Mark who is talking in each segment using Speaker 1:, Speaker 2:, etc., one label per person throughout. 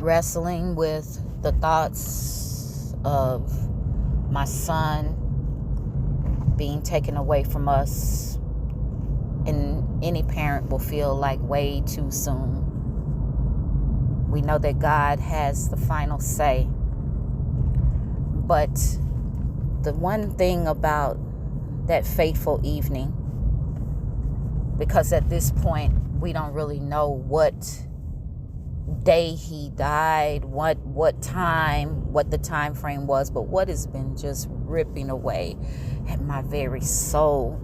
Speaker 1: wrestling with the thoughts of my son being taken away from us, and any parent will feel like way too soon. We know that God has the final say, but the one thing about that fateful evening, because at this point we don't really know what day he died, what the time frame was, but what has been just ripping away at my very soul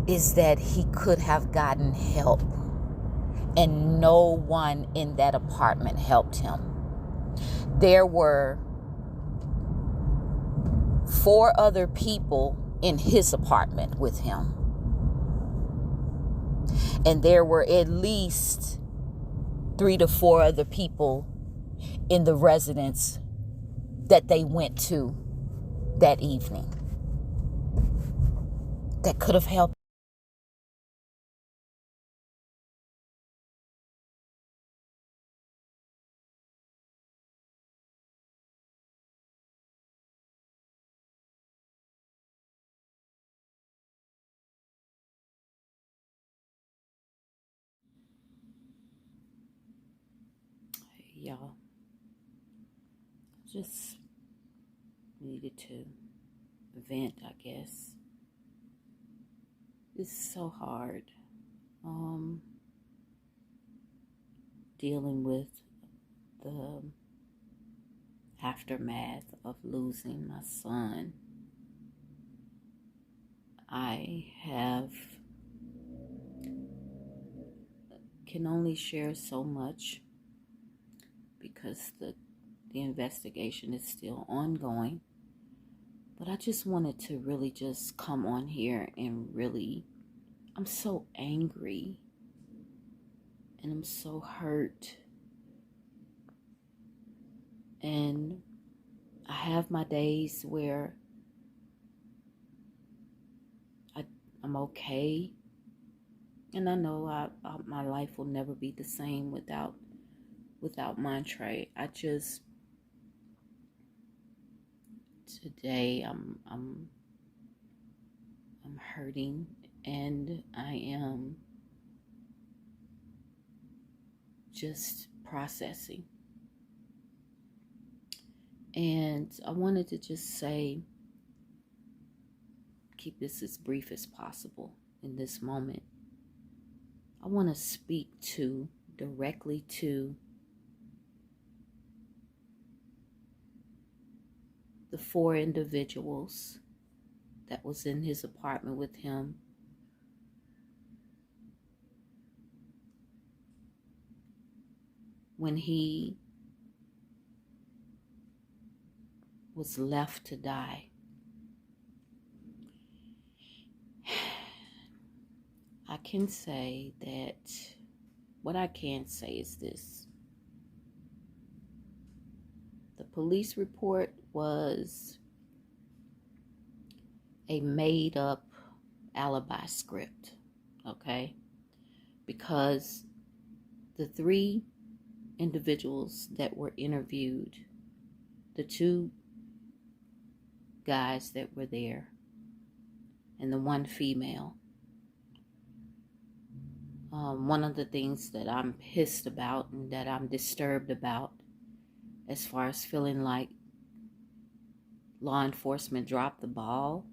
Speaker 1: is that he could have gotten help, and no one in that apartment helped him. There were 4 other people in his apartment with him, and there were at least 3 to 4 other people in the residence that they went to that evening that could have helped. Y'all, just needed to vent, I guess. It's so hard dealing with the aftermath of losing my son. Can only share so much because the investigation is still ongoing. But I just wanted to really just come on here and really, I'm so angry and I'm so hurt. And I have my days where I'm okay. And I know my life will never be the same without Montre. Today I'm hurting, and I am just processing. And I wanted to just say, keep this as brief as possible in this moment. I want to speak directly to the 4 individuals that was in his apartment with him when he was left to die. What I can say is this. The police report was a made up alibi script, okay? Because the 3 individuals that were interviewed, the 2 guys that were there, and the 1 female, one of the things that I'm pissed about and that I'm disturbed about, as far as feeling like law enforcement dropped the ball,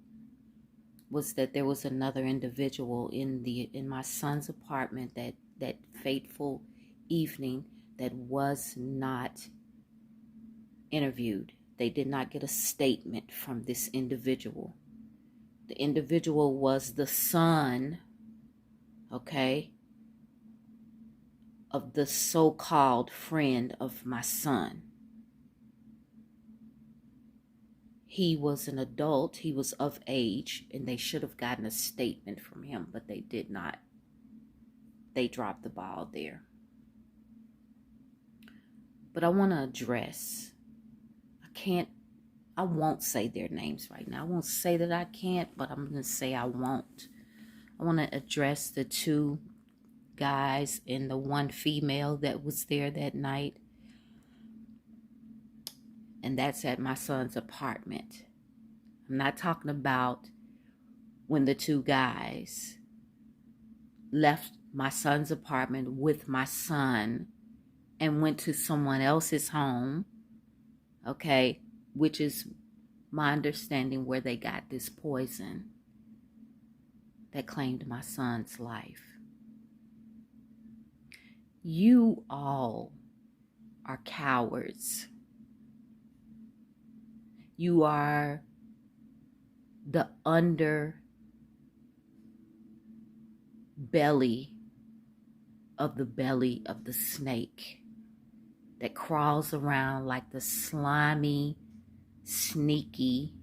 Speaker 1: was that there was another individual in my son's apartment that fateful evening that was not interviewed. They did not get a statement from this individual. The individual was the son, okay, of the so-called friend of my son. He was an adult, he was of age, and they should have gotten a statement from him, but they did not. They dropped the ball there. But I want to address, I won't say their names right now. I won't say that I can't, but I'm going to say I won't. I want to address the 2 guys and the 1 female that was there that night. And that's at my son's apartment. I'm not talking about when the two guys left my son's apartment with my son and went to someone else's home, okay, which is my understanding where they got this poison that claimed my son's life. You all are cowards. You are the underbelly of the belly of the snake that crawls around like the slimy, sneaky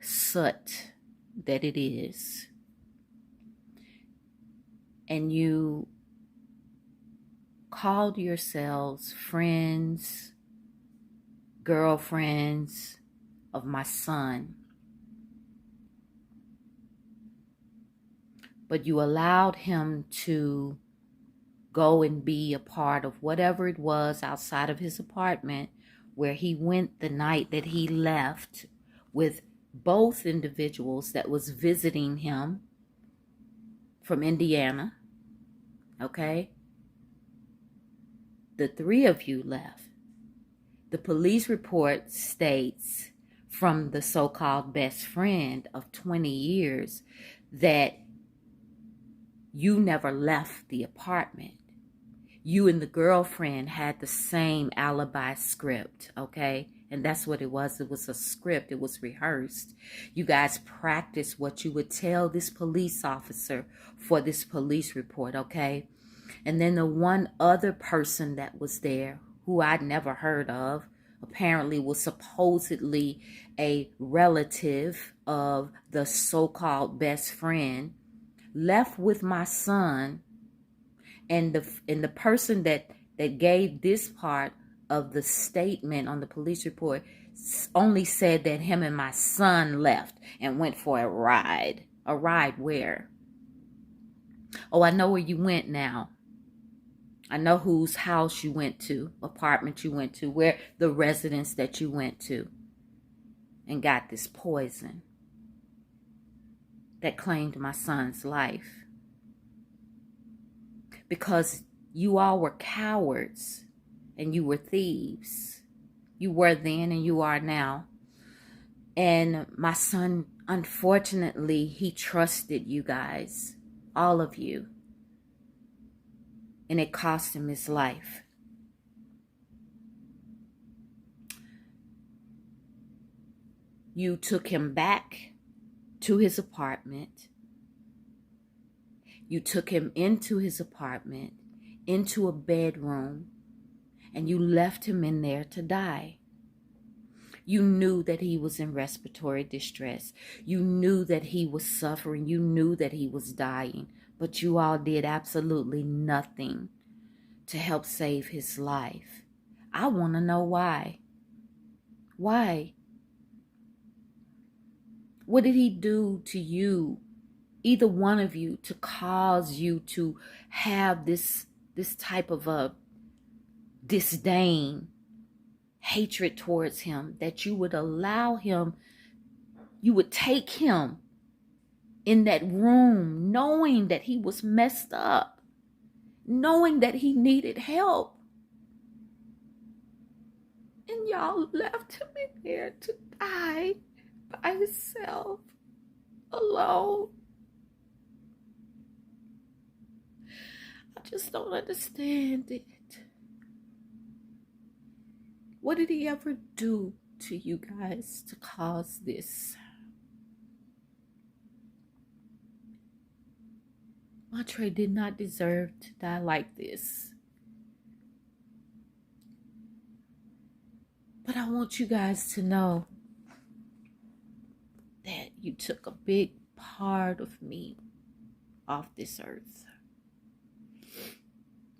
Speaker 1: soot that it is. And you called yourselves friends, girlfriends of my son. But you allowed him to go and be a part of whatever it was outside of his apartment, where he went the night that he left with both individuals that was visiting him from Indiana. Okay? The three of you left. The police report states from the so-called best friend of 20 years that you never left the apartment. You and the girlfriend had the same alibi script, okay? And that's what it was. It was a script. It was rehearsed. You guys practiced what you would tell this police officer for this police report, okay? And then the one other person that was there, who I'd never heard of, apparently was supposedly a relative of the so-called best friend, left with my son. And the person that gave this part of the statement on the police report only said that him and my son left and went for a ride. A ride where? Oh, I know where you went now. I know whose house you went to, apartment you went to, where the residence that you went to, and got this poison that claimed my son's life. Because you all were cowards and you were thieves. You were then and you are now. And my son, unfortunately, he trusted you guys, all of you. And it cost him his life. You took him back to his apartment. You took him into his apartment, into a bedroom, and you left him in there to die. You knew that he was in respiratory distress. You knew that he was suffering. You knew that he was dying. But you all did absolutely nothing to help save his life. I want to know why. Why? What did he do to you? Either one of you, to cause you to have this type of a disdain, hatred towards him, that you would allow him, you would take him in that room knowing that he was messed up, knowing that he needed help, and y'all left him in there to die by himself, alone. I just don't understand it. What did he ever do to you guys to cause this? Matre did not deserve to die like this. But I want you guys to know that you took a big part of me off this earth.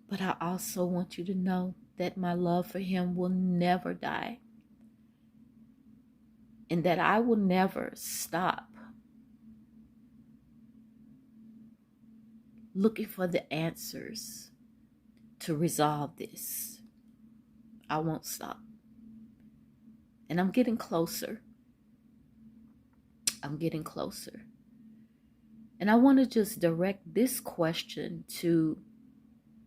Speaker 1: But I also want you to know that my love for him will never die. And that I will never stop looking for the answers to resolve this. I won't stop. And I'm getting closer. I'm getting closer. And I want to just direct this question to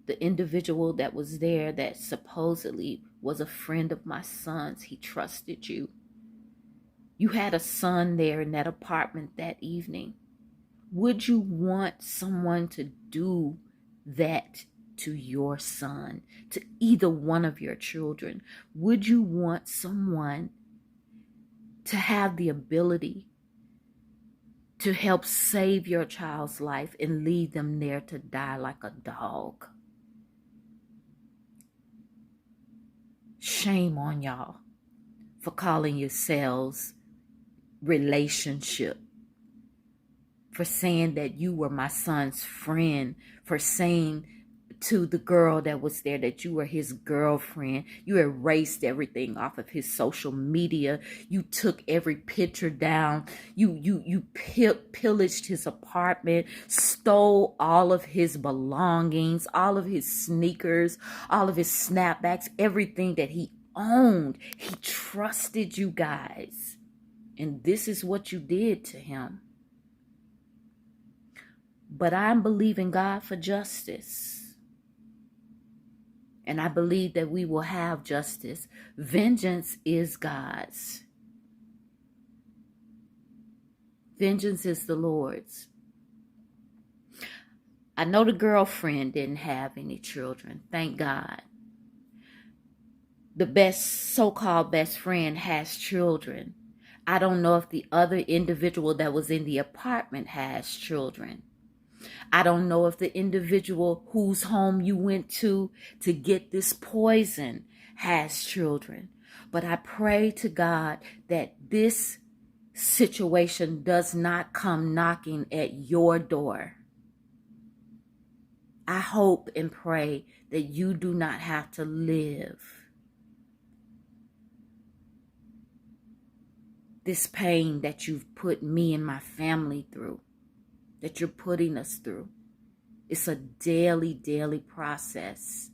Speaker 1: the individual that was there that supposedly was a friend of my son's. He trusted you. You had a son there in that apartment that evening. Would you want someone to do that to your son, to either one of your children? Would you want someone to have the ability to help save your child's life and leave them there to die like a dog? Shame on y'all for calling yourselves relationship, for saying that you were my son's friend, for saying to the girl that was there that you were his girlfriend. You erased everything off of his social media. You took every picture down. You pillaged his apartment, stole all of his belongings, all of his sneakers, all of his snapbacks, everything that he owned. He trusted you guys. And this is what you did to him. But I'm believing God for justice. And I believe that we will have justice. Vengeance is God's. Vengeance is the Lord's. I know the girlfriend didn't have any children. Thank God. The so-called best friend has children. I don't know if the other individual that was in the apartment has children. I don't know if the individual whose home you went to get this poison has children. But I pray to God that this situation does not come knocking at your door. I hope and pray that you do not have to live this pain that you've put me and my family through, that you're putting us through. It's a daily process.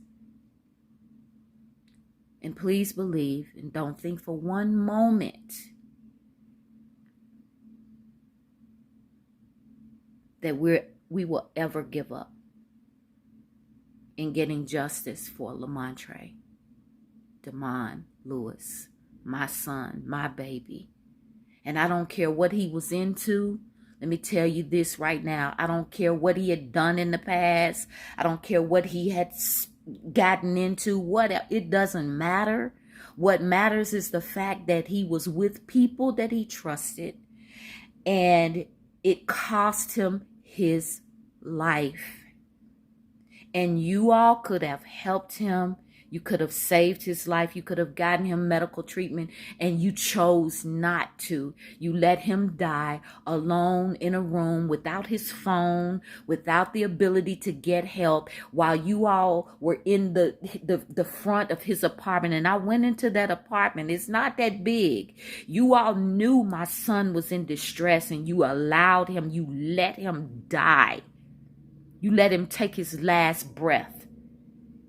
Speaker 1: And please believe and don't think for one moment that we will ever give up in getting justice for Lamontre, Damon Lewis, my son, my baby. And I don't care what he was into. Let me tell you this right now. I don't care what he had done in the past. I don't care what he had gotten into. It doesn't matter. What matters is the fact that he was with people that he trusted. And it cost him his life. And you all could have helped him. You could have saved his life. You could have gotten him medical treatment, and you chose not to. You let him die alone in a room without his phone, without the ability to get help, while you all were in the front of his apartment. And I went into that apartment. It's not that big. You all knew my son was in distress, and you allowed him. You let him die. You let him take his last breath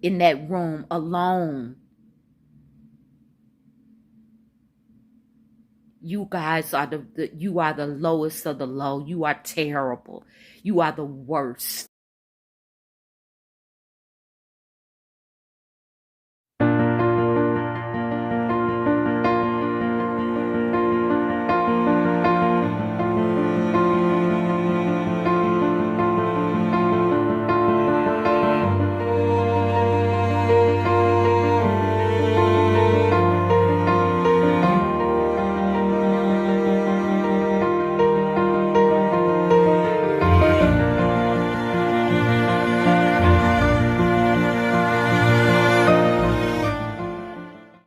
Speaker 1: in that room alone. You guys are you are the lowest of the low. You are terrible. You are the worst.